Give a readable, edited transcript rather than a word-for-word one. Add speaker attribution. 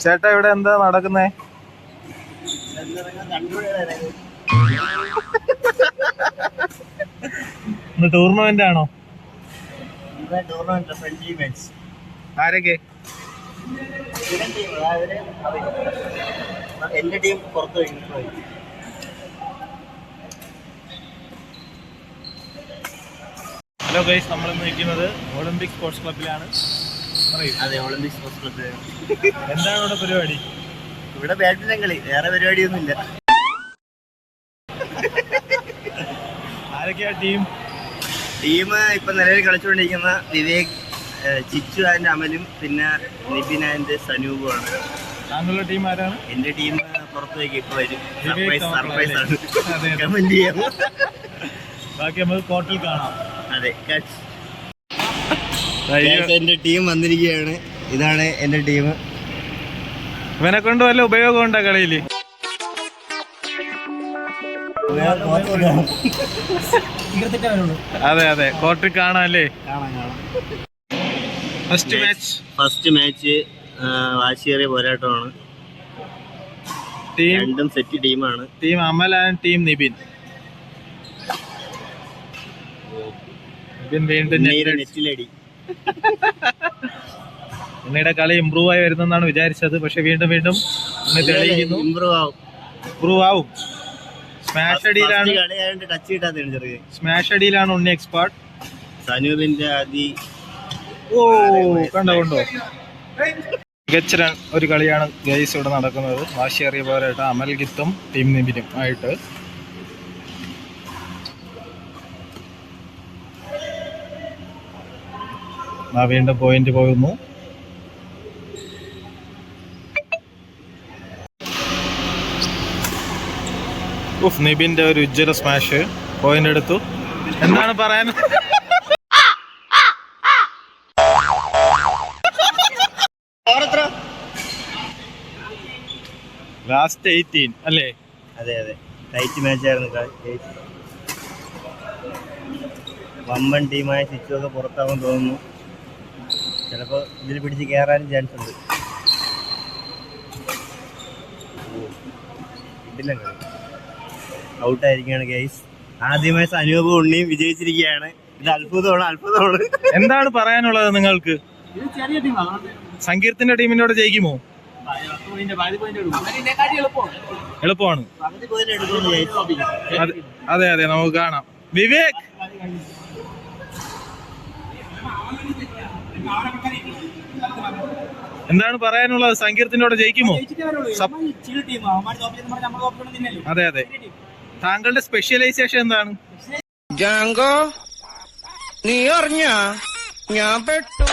Speaker 1: ചേട്ടാ ഇവിടെ എന്താ നടക്കുന്നേ? ടൂർണമെന്റ് ആണോ? ആരൊക്കെ?
Speaker 2: എന്റെ ടീം പുറത്തു പോയി.
Speaker 1: ഹലോ ഗൈസ്, നമ്മൾ നിൽക്കുന്നത് ഒളിമ്പിക് സ്പോർട്സ് ക്ലബിലാണ്.
Speaker 2: അതെ, ഒളിമ്പിക് സ്പോർട്സ് ക്ലബ്.
Speaker 1: എന്താണ് ഇവിടെ പരിപാടി?
Speaker 2: ഇവിടെ ബാഡ്മിന്റൺ കളി, വേറെ പരിപാടിയൊന്നുമില്ല.
Speaker 1: ആരൊക്കെയാ ടീം?
Speaker 2: ഇപ്പൊ നിലവിൽ കളിച്ചുകൊണ്ടിരിക്കുന്ന വിവേക്, ചിച്ചു ആൻഡ് അമലും, പിന്നെ നിബിൻ ആൻഡ് സനൂപുമാണ്.
Speaker 1: താങ്കളുടെ ടീം ആരാണ്?
Speaker 2: എന്റെ ടീം പുറത്തേക്ക് ഇപ്പൊ വരും.
Speaker 1: സർപ്രൈസ് ആണ്.
Speaker 2: കമന്റ് ചെയ്യാം.
Speaker 1: ബാക്കി നമുക്ക് കോർട്ടിൽ കാണാം.
Speaker 2: അതെ, എന്റെ ടീം വന്നിരിക്കുകയാണ്. ഇതാണ് എന്റെ ടീം.
Speaker 1: ഇവനെ കൊണ്ട് വല്ല ഉപയോഗം ഉണ്ടോ കളിയില്? അതെ അതെ, കോർട്ടിൽ കാണാല്ലേ?
Speaker 2: ഫസ്റ്റ് മാച്ച് വാശിയേറിയ പോരാട്ടമാണ്. രണ്ടും സെറ്റ് ടീമാണ്.
Speaker 1: Team Amal and team Nibin. വീണ്ടും
Speaker 2: നെറ്റിലടി.
Speaker 1: ഉണ്ണിയുടെ കളി ഇമ്പ്രൂവ് ആയി വരുന്നെന്നാണ് വിചാരിച്ചത്, പക്ഷെ വീണ്ടും വീണ്ടും തെളിയിക്കുന്നു. ഇമ്പ്രൂവ് ആവും. സ്മാഷ് അടിയിലാണ് ഉണ്ണി എക്സ്പേർട്ട്.
Speaker 2: സനൂപിന്റെ
Speaker 1: കണ്ടോ മികച്ച ഒരു കളിയാണ് ഗൈസ് ഇവിടെ നടക്കുന്നത്. വാശിയേറിയ പോരാട്ടം അമൽ ഗിത്തും ടീം നിബിനും ആയിട്ട്. വീണ്ടും പോയിന്റ് പോകുന്നു. നിബിന്റെ ഒരു ഉജ്ജ്വല സ്മാഷ്, പോയിന്റ് എടുത്തു. എന്താണ് പറയാൻ? ലാസ്റ്റ് 18 അല്ലേ?
Speaker 2: അതെ അതെ, ടൈറ്റ് മാച്ച് ആയിരുന്നു. വമ്പൻ ടീമായ സിച്ചുവൊക്കെ പുറത്താവാൻ തോന്നുന്നു. ചിലപ്പോൾ ഇതിൽ പിടിച്ച് കയറാനും ചാൻസ് ഉണ്ട്. ഇതിലും കളി ഔട്ടായിരിക്കുകയാണ് ഗൈസ്. ആദ്യമായി സനൂപ് ഉണ്ണിയും വിജയിച്ചിരിക്കുകയാണ്. ഇത് അത്ഭുതമാണ്.
Speaker 1: എന്താണ് പറയാനുള്ളത് നിങ്ങൾക്ക്? സങ്കീർത്തിന്റെ ടീമിനോട് ജയിക്കുമോ? എളുപ്പമാണ്. അതെ അതെ, നമുക്ക് കാണാം. വിവേക്, എന്താണ് പറയാനുള്ളത്? സങ്കീർത്തിനോട് ജയിക്കുമോ? അതെ അതെ. താങ്കളുടെ സ്പെഷ്യലൈസേഷൻ എന്താണ്?
Speaker 3: ജാങ്കോ, നീ അറിഞ്ഞ ഞാൻ പെട്ടു.